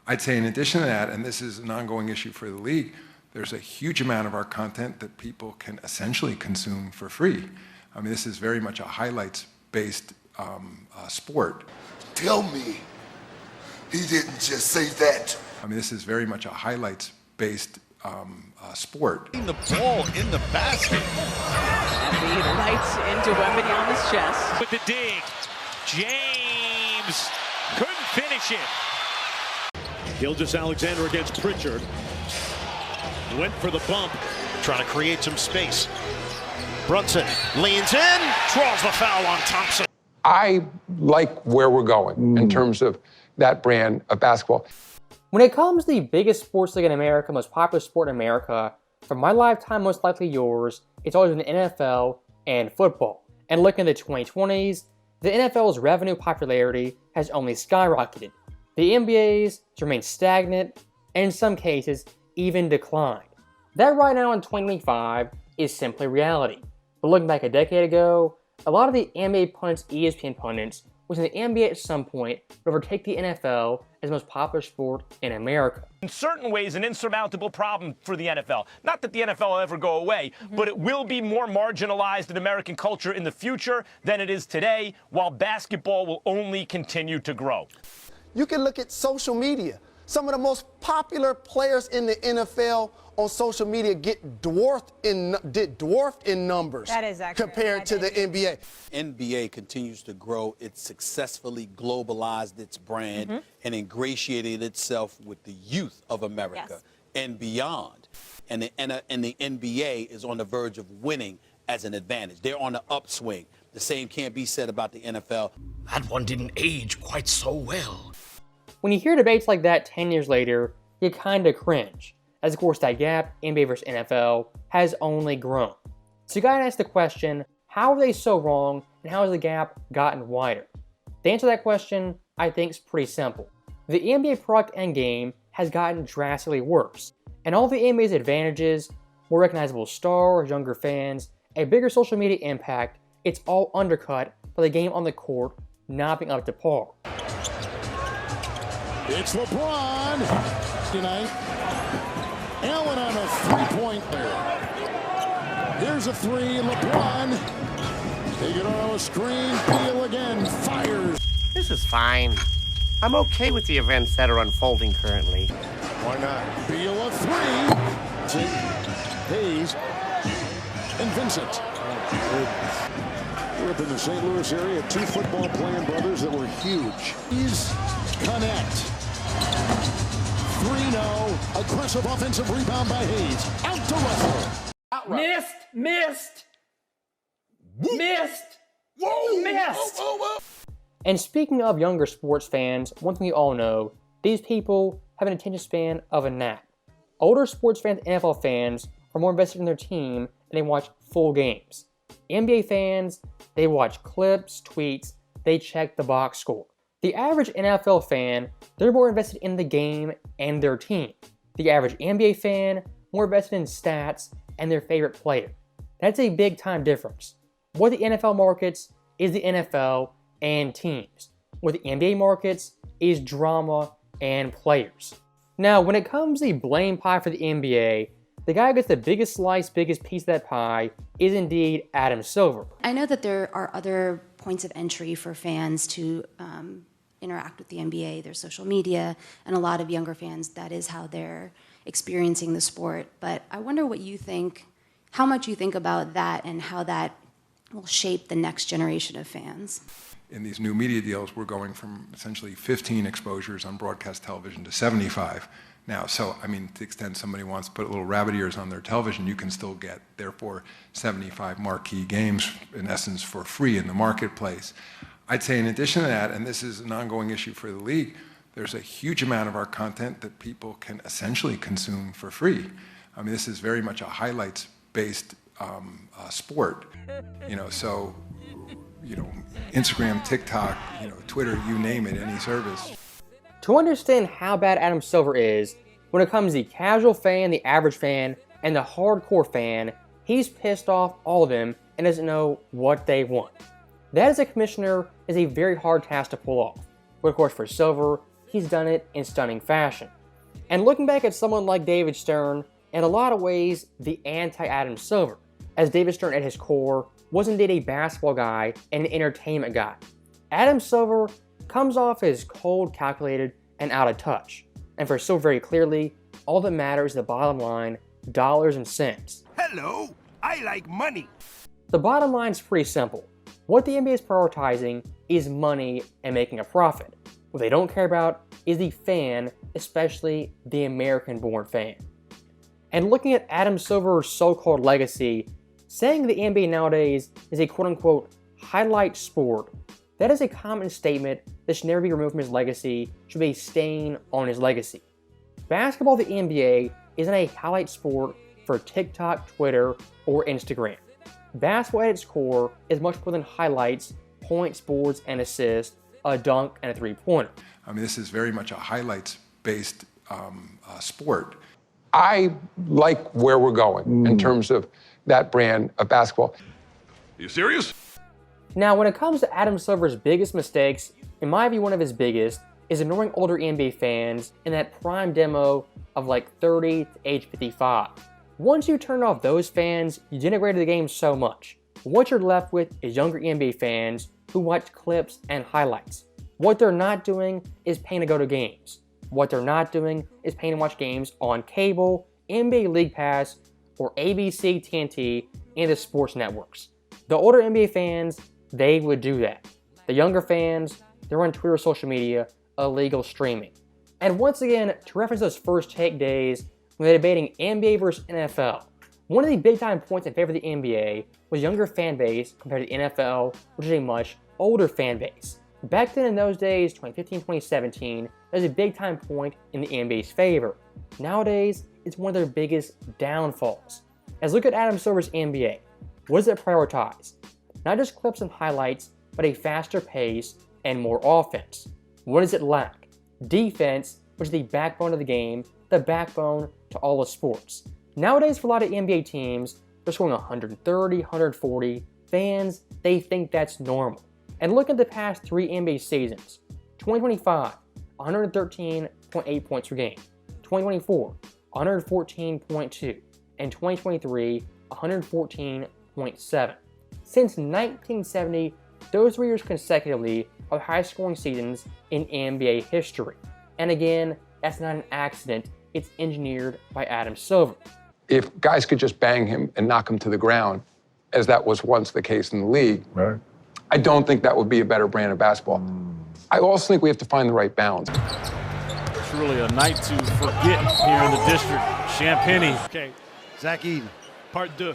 I'd say in addition to that, and this is an ongoing issue for the league, there's a huge amount of our content that people can essentially consume for free. I mean, this is very much a highlights-based sport. Tell me he didn't just say that. I mean, this is very much a highlights-based sport. The ball in the basket. Embiid right into Wemby on his chest. With the dig, James couldn't finish it. Gilgeous-Alexander against Pritchard. Went for the bump. Trying to create some space. Brunson leans in, draws the foul on Thompson. I like where we're going in terms of that brand of basketball. When it comes to the biggest sports league in America, most popular sport in America, from my lifetime, most likely yours, it's always been the NFL and football. And looking at the 2020s, the NFL's revenue popularity has only skyrocketed. The NBA's has remained stagnant, and in some cases, even declined. That right now in 2025 is simply reality. But looking back a decade ago, a lot of the NBA pundits, ESPN pundits, was in the NBA at some point would overtake the NFL as the most popular sport in America. In certain ways, an insurmountable problem for the NFL. Not that the NFL will ever go away, but it will be more marginalized in American culture in the future than it is today, while basketball will only continue to grow. You can look at social media. Some of the most popular players in the NFL on social media get dwarfed in numbers compared to the NBA. NBA continues to grow. It successfully globalized its brand and ingratiated itself with the youth of America and beyond. And the NBA is on the verge of winning as an advantage. They're on the upswing. The same can't be said about the NFL. That one didn't age quite so well. When you hear debates like that 10 years later, you kinda cringe. As of course that gap, NBA versus NFL, has only grown. So you gotta ask the question, how are they so wrong and how has the gap gotten wider? The answer to that question, I think, is pretty simple. The NBA product and game has gotten drastically worse. And all the NBA's advantages, more recognizable stars, younger fans, a bigger social media impact, it's all undercut by the game on the court not being up to par. It's LeBron tonight. Allen on a three-point there. Here's a three, LeBron. Take it on a screen, Beal again, fires. This is fine. I'm okay with the events that are unfolding currently. Why not? Beal a three. Hayes and Vincent. Grew up in the St. Louis area, two football-playing brothers that were huge. He's connect. 3-0. Aggressive offensive rebound by Hayes. Out to Russell. Missed! And speaking of younger sports fans, one thing we all know, these people have an attention span of a gnat. Older sports fans and NFL fans are more invested in their team and they watch full games. NBA fans, they watch clips, tweets, they check the box score. The average NFL fan, they're more invested in the game and their team. The average NBA fan, more invested in stats and their favorite player. That's a big time difference. What the NFL markets is the NFL and teams. What the NBA markets is drama and players. Now, when it comes to the blame pie for the NBA, the guy who gets the biggest slice, biggest piece of that pie is indeed Adam Silver. I know that there are other points of entry for fans to interact with the NBA. There's social media, and a lot of younger fans, that is how they're experiencing the sport. But I wonder what you think, how much you think about that and how that will shape the next generation of fans. In these new media deals, we're going from essentially 15 exposures on broadcast television to 75 now. So, I mean, to the extent somebody wants to put little rabbit ears on their television, you can still get, therefore, 75 marquee games, in essence, for free in the marketplace. I'd say in addition to that, and this is an ongoing issue for the league, there's a huge amount of our content that people can essentially consume for free. I mean, this is very much a highlights-based sport. So Instagram, TikTok, Twitter, you name it, any service. To understand how bad Adam Silver is, when it comes to the casual fan, the average fan, and the hardcore fan, he's pissed off all of them and doesn't know what they want. That as a commissioner is a very hard task to pull off. But of course for Silver, he he's done it in stunning fashion. And looking back at someone like David Stern, in a lot of ways, the anti-Adam Silver, as David Stern at his core was indeed a basketball guy and an entertainment guy. Adam Silver comes off as cold, calculated, and out of touch. And for so very clearly, all that matters is the bottom line, dollars and cents. Hello, I like money. The bottom line is pretty simple. What the NBA is prioritizing is money and making a profit. What they don't care about is the fan, especially the American-born fan. And looking at Adam Silver's so-called legacy, saying the NBA nowadays is a quote-unquote highlight sport, that is a common statement that should never be removed from his legacy, should be a stain on his legacy. Basketball, the NBA, isn't a highlight sport for TikTok, Twitter, or Instagram. Basketball at its core is much more than highlights, points, boards, and assists, a dunk, and a three-pointer. I mean, this is very much a highlights-based sport. I like where we're going in terms of that brand of basketball. Are you serious? Now, when it comes to Adam Silver's biggest mistakes, in my view, one of his biggest is ignoring older NBA fans in that prime demo of like 30 to age 55. Once you turn off those fans, you denigrated the game so much. What you're left with is younger NBA fans who watch clips and highlights. What they're not doing is paying to go to games. What they're not doing is paying to watch games on cable, NBA League Pass, or ABC, TNT, and the sports networks. The older NBA fans, they would do that. The younger fans, they're on Twitter, social media, illegal streaming. And once again, to reference those first take days when they're debating NBA versus NFL, one of the big time points in favor of the NBA was younger fan base compared to the NFL, which is a much older fan base. Back then in those days, 2015, 2017, there's a big time point in the NBA's favor. Nowadays, it's one of their biggest downfalls. As look at Adam Silver's NBA. What does it prioritize? Not just clips and highlights, but a faster pace and more offense. What does it lack? Defense, which is the backbone of the game, the backbone to all of sports. Nowadays, for a lot of NBA teams, they're scoring 130, 140. Fans, they think that's normal. And look at the past 3 NBA seasons. 2025, 113.8 points per game. 2024, 114.2. And 2023, 114.7. Since 1970, those 3 years consecutively are the highest scoring seasons in NBA history. And again, that's not an accident, it's engineered by Adam Silver. If guys could just bang him and knock him to the ground, as that was once the case in the league, Right. I don't think that would be a better brand of basketball. I also think we have to find the right balance. Truly a night to forget here in the district. Champagne. Okay, Zach Eden, part 2.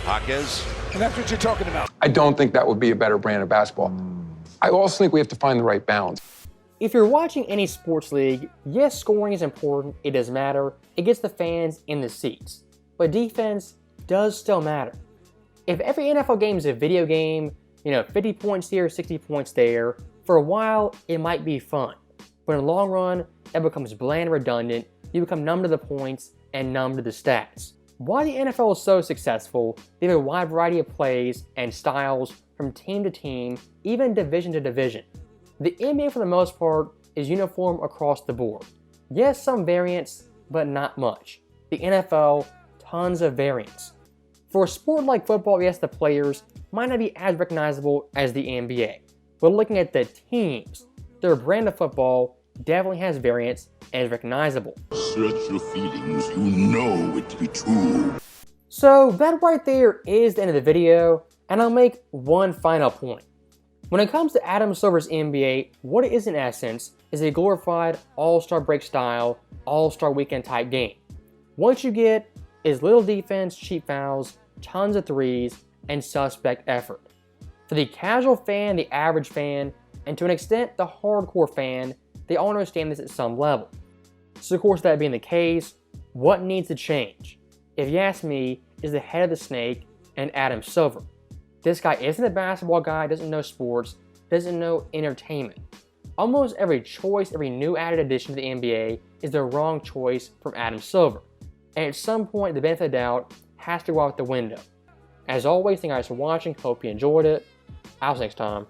Jaquez. And that's what you're talking about. I don't think that would be a better brand of basketball. I also think we have to find the right balance. If you're watching any sports league, yes, scoring is important, it does matter, it gets the fans in the seats. But defense does still matter. If every NFL game is a video game, 50 points here, 60 points there, for a while it might be fun. But in the long run, it becomes bland and redundant, you become numb to the points and numb to the stats. Why the NFL is so successful, they have a wide variety of plays and styles from team to team, even division to division. The NBA for the most part is uniform across the board. Yes, some variance, but not much. The NFL, tons of variance. For a sport like football, yes, the players might not be as recognizable as the NBA. But looking at the teams, their brand of football definitely has variance and is recognizable. Search your feelings, you know it to be true. So that right there is the end of the video, and I'll make one final point. When it comes to Adam Silver's NBA, what it is in essence is a glorified all-star break style, all-star weekend type game. What you get is little defense, cheap fouls, tons of threes, and suspect effort. For the casual fan, the average fan, and to an extent the hardcore fan, they all understand this at some level. So of course, that being the case, what needs to change? If you ask me, is the head of the snake and Adam Silver. This guy isn't a basketball guy, doesn't know sports, doesn't know entertainment. Almost every choice, every new added addition to the NBA is the wrong choice from Adam Silver. And at some point, the benefit of the doubt has to go out the window. As always, thank you guys for watching, hope you enjoyed it. I'll see you next time.